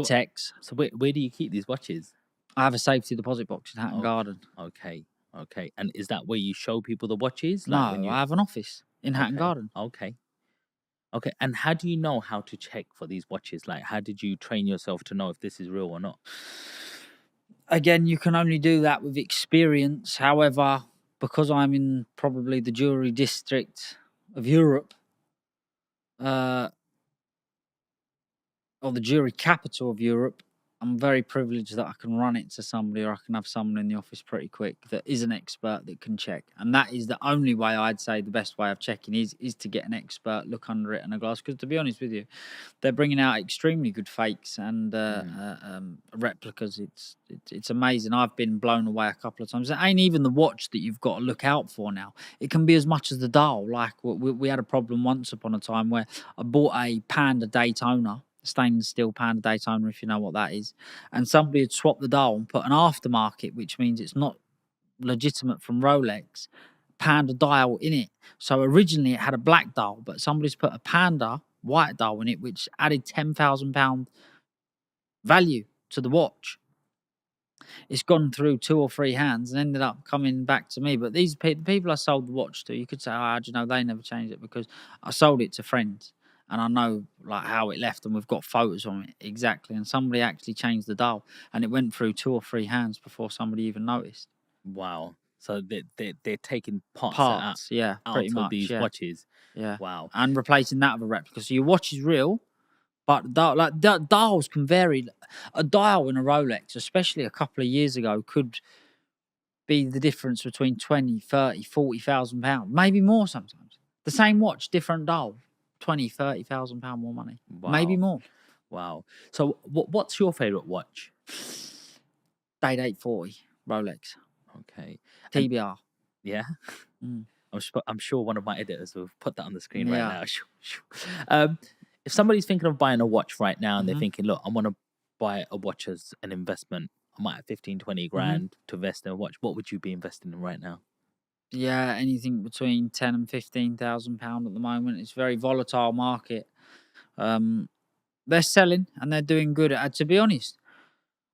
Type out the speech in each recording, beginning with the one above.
Pateks. So where do you keep these watches? I have a safety deposit box in Hatton Oh, Garden. okay. And is that where you show people the watches? No, Like when I have an office in Hatton okay, Garden. okay, okay. And how do you know how to check for these watches? Like, how did you train yourself to know if this is real or not? Again, you can only do that with experience. However, because I'm in probably the jewelry district of Europe, or the jewelry capital of Europe, I'm very privileged that I can run it to somebody, or I can have someone in the office pretty quick that is an expert that can check. And that is the only way I'd say the best way of checking is to get an expert, look under it and a glass. Because to be honest with you, they're bringing out extremely good fakes and replicas. It's amazing. I've been blown away a couple of times. It ain't even the watch that you've got to look out for now. It can be as much as the dial. Like we had a problem once upon a time where I bought a Panda Daytona, stainless steel Panda Daytona, if you know what that is, and somebody had swapped the dial and put an aftermarket, which means it's not legitimate from Rolex, Panda dial in it. So originally it had a black dial, but somebody's put a Panda white dial in it, which added £10,000 value to the watch. It's gone through 2 or 3 hands and ended up coming back to me. But these the people I sold the watch to, you could say, "Oh, do you know, they never changed it," because I sold it to friends and I know like how it left, and we've got photos on it exactly. And somebody actually changed the dial, and it went through 2 or 3 hands before somebody even noticed. Wow. So they're taking Parts, yeah, pretty out of much, these yeah, watches. yeah, Wow. and replacing that with a replica. So your watch is real, but dials can vary. A dial in a Rolex, especially a couple of years ago, could be the difference between 20, 30, 40,000 pounds, maybe more sometimes. The same watch, different dial, 20, 30,000 pound more money, maybe Wow. more. Wow. So what's your favorite watch? Date 840 Rolex Okay. And TBR. yeah, Mm. I'm sure one of my editors will put that on the screen right Yeah. now. Um, if somebody's thinking of buying a watch right now and they're Mm-hmm. thinking, look, I want to buy a watch as an investment. I might have 15, 20 grand to invest in a watch. What would you be investing in right now? Yeah, anything between 10 and 15,000 pound at the moment. It's a very volatile market. Um, they're selling and they're doing good. To be honest,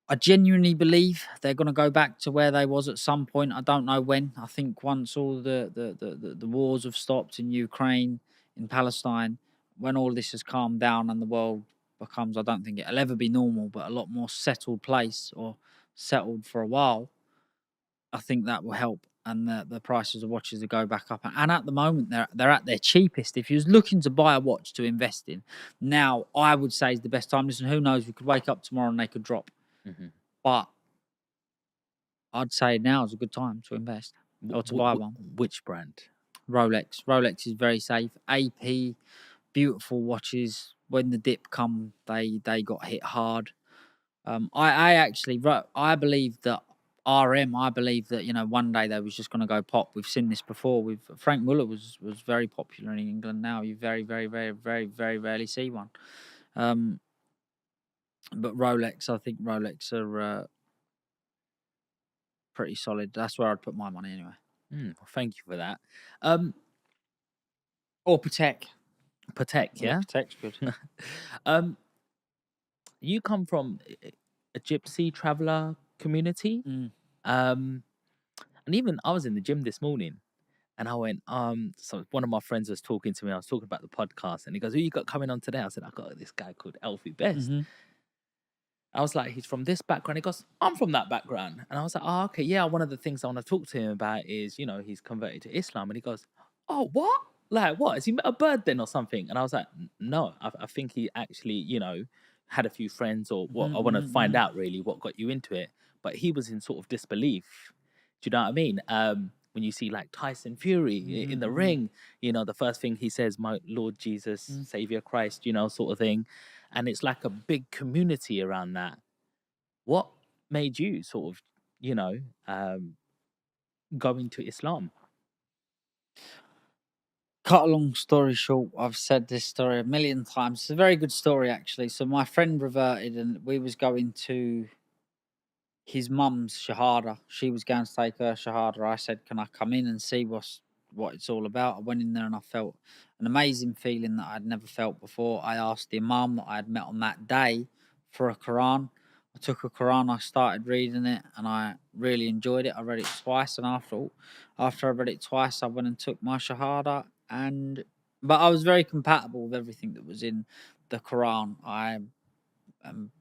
I genuinely believe they're going to go back to where they was at some point. I don't know when. I think once all the wars have stopped in Ukraine, in Palestine, when all this has calmed down and the world becomes, I don't think it'll ever be normal, but a lot more settled place, or settled for a while, I think that will help. And the prices of watches will go back up. And at the moment, they're at their cheapest. If you're looking to buy a watch to invest in, now I would say is the best time. Listen, who knows? We could wake up tomorrow and they could drop. Mm-hmm. But I'd say now is a good time to invest or to buy one. Which brand? Rolex. Rolex is very safe. AP, beautiful watches. When the dip come, they got hit hard. I believe that I believe that, one day they was just going to go pop. We've seen this before. With Frank Muller was very popular in England. Now you very, very, very, very, very rarely see one. But Rolex, I think Rolex are pretty solid. That's where I'd put my money anyway. Well, thank you for that. Or Patek. Patek, yeah? Patek's good. You come from a gypsy traveler community. Mm. And even I was in the gym this morning and I went, so one of my friends was talking to me. I was talking about the podcast and he goes, who you got coming on today? I said, I got this guy called Alfie Best. Mm-hmm. I was like, he's from this background. He goes, I'm from that background. And I was like, oh, okay, yeah. One of the things I want to talk to him about is, he's converted to Islam. And he goes, oh, what? Like, what? Has he met a bird then or something? And I was like, no, I think he actually, had a few friends or what. I want to find out really what got you into it. But he was in sort of disbelief. Do you know what I mean? When you see like Tyson Fury in the ring, the first thing he says, my Lord Jesus, Savior Christ, sort of thing. And it's like a big community around that. What made you sort of, go into Islam? Cut a long story short, I've said this story a million times. It's a very good story, actually. So my friend reverted and we was going to his mum's shahada. She was going to take her shahada. I said, can I come in and see what it's all about? I went in there and I felt an amazing feeling that I'd never felt before. I asked the imam that I had met on that day for a Quran. I took a Quran, I started reading it, and I really enjoyed it. I read it twice, and after I read it twice, I went and took my Shahada. But I was very compatible with everything that was in the Quran. I um,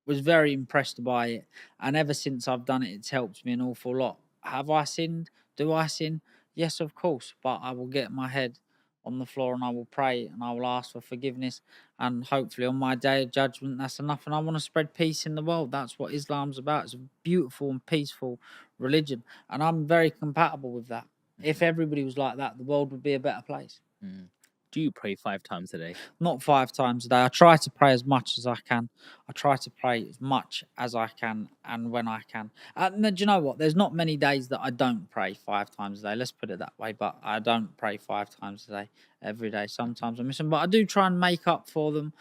was very impressed by it, and ever since I've done it, it's helped me an awful lot. Have I sinned? Do I sin? Yes, of course, but I will get my head on the floor and I will pray and I will ask for forgiveness, and hopefully on my day of judgment, that's enough. And I want to spread peace in the world. That's what Islam's about. It's a beautiful and peaceful religion, and I'm very compatible with that. If everybody was like that, the world would be a better place. Mm. Do you pray 5 times a day? Not 5 times a day. I try to pray as much as I can. I try to pray as much as I can and when I can. And do you know what? There's not many days that I don't pray 5 times a day. Let's put it that way. But I don't pray 5 times a day every day. Sometimes I miss them, but I do try and make up for them.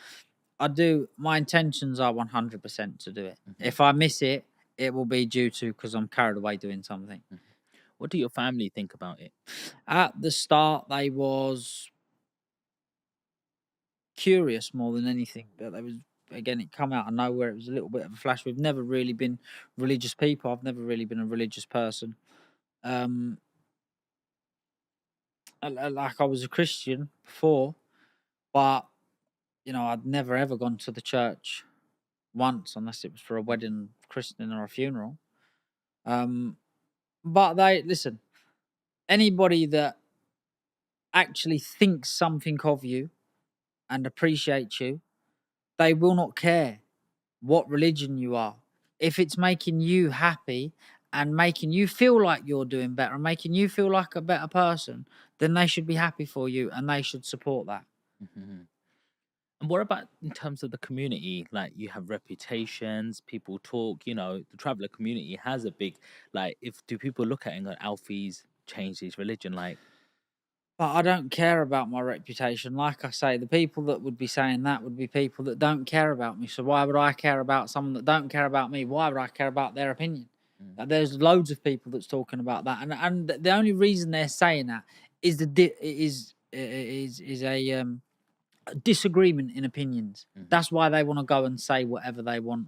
I do. My intentions are 100% to do it. If I miss it, it will be due to because I'm carried away doing something. What do your family think about it? At the start, they was curious more than anything, but there was, again, it come out of nowhere. It was a little bit of a flash. We've never really been religious people. I've never really been a religious person. Like I was a Christian before, but I'd never ever gone to the church once unless it was for a wedding, christening, or a funeral. But they listen. Anybody that actually thinks something of you and appreciates you, they will not care what religion you are. If it's making you happy and making you feel like you're doing better and making you feel like a better person, then they should be happy for you and they should support that. And what about in terms of the community? Like, you have reputations, people talk, the traveler community has a big, like, do people look at it and go, Alfie's changed his religion? Like, But I don't care about my reputation. Like I say, the people that would be saying that would be people that don't care about me. So why would I care about someone that don't care about me? Why would I care about their opinion? There's loads of people that's talking about that, and the only reason they're saying that is is a disagreement in opinions. That's why they want to go and say whatever they want,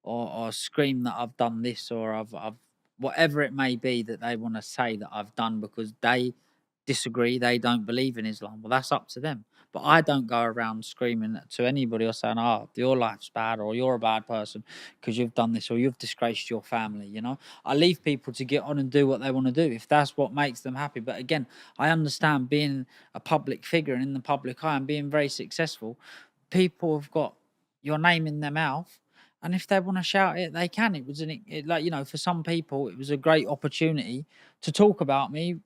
or scream that I've done this, or I've whatever it may be that they want to say that I've done because they disagree, they don't believe in Islam. Well, that's up to them. But I don't go around screaming to anybody or saying, "Oh, your life's bad," or "You're a bad person because you've done this," or "You've disgraced your family." I leave people to get on and do what they want to do if that's what makes them happy. But again, I understand being a public figure and in the public eye and being very successful. People have got your name in their mouth, and if they want to shout it, they can. It was for some people, it was a great opportunity to talk about me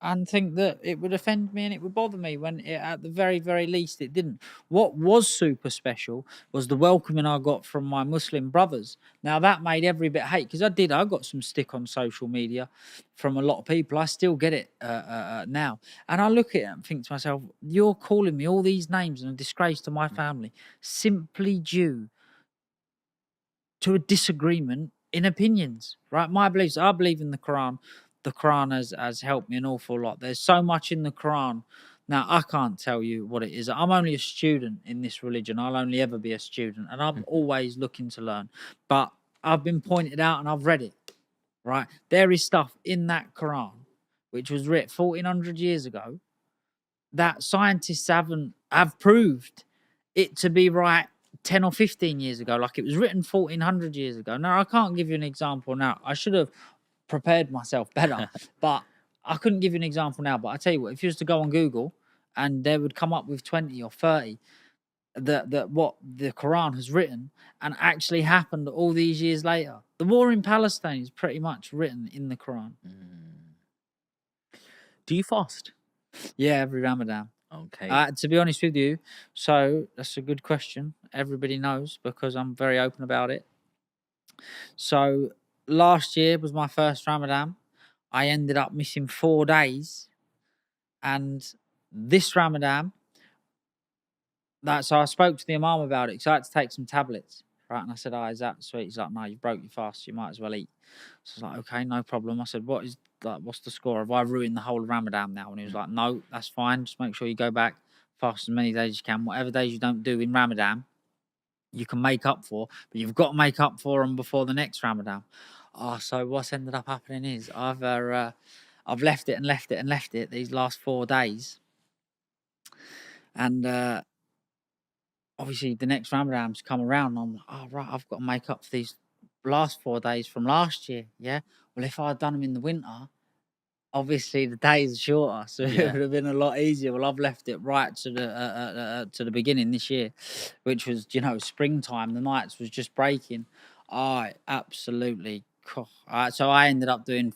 and think that it would offend me and it would bother me when at the very, very least it didn't. What was super special was the welcoming I got from my Muslim brothers. Now that made every bit hate because I got some stick on social media from a lot of people. I still get it now. And I look at it and think to myself, you're calling me all these names and a disgrace to my family simply due to a disagreement in opinions, right? My beliefs, I believe in the Quran. The Quran has helped me an awful lot. There's so much in the Quran. Now, I can't tell you what it is. I'm only a student in this religion. I'll only ever be a student, and I'm always looking to learn. But I've been pointed out and I've read it, right? There is stuff in that Quran, which was written 1400 years ago, that scientists have proved it to be right 10 or 15 years ago, like it was written 1400 years ago. Now, I can't give you an example now. I should have prepared myself better, but I couldn't give you an example now. But I tell you what, if you was to go on Google and they would come up with 20 or 30 that what the Quran has written and actually happened all these years later. The war in Palestine is pretty much written in the Quran. Do you fast? Yeah, every Ramadan. Okay. To be honest with you, so that's a good question. Everybody knows because I'm very open about it. So last year was my first Ramadan. I ended up missing 4 days, and this Ramadan, so I spoke to the Imam about it because I had to take some tablets, right? And I said, "Oh, is that sweet?" He's like, "No, you broke your fast. You might as well eat." So I was like, "Okay, no problem." I said, what's the score? Have I ruined the whole Ramadan now?" And he was like, "No, that's fine. Just make sure you go back, fast as many days as you can. Whatever days you don't do in Ramadan, you can make up for, but you've got to make up for them before the next Ramadan. Oh, so what's ended up happening is I've left it and left it and left it these last 4 days, and obviously the next Ramadan's come around. And I'm like, oh right, I've got to make up for these last 4 days from last year. Yeah. Well, if I'd done them in the winter, obviously the days are shorter, so it Yeah. would have been a lot easier. Well, I've left it right to the beginning this year, which was springtime. The nights was just breaking. I absolutely. So I ended up doing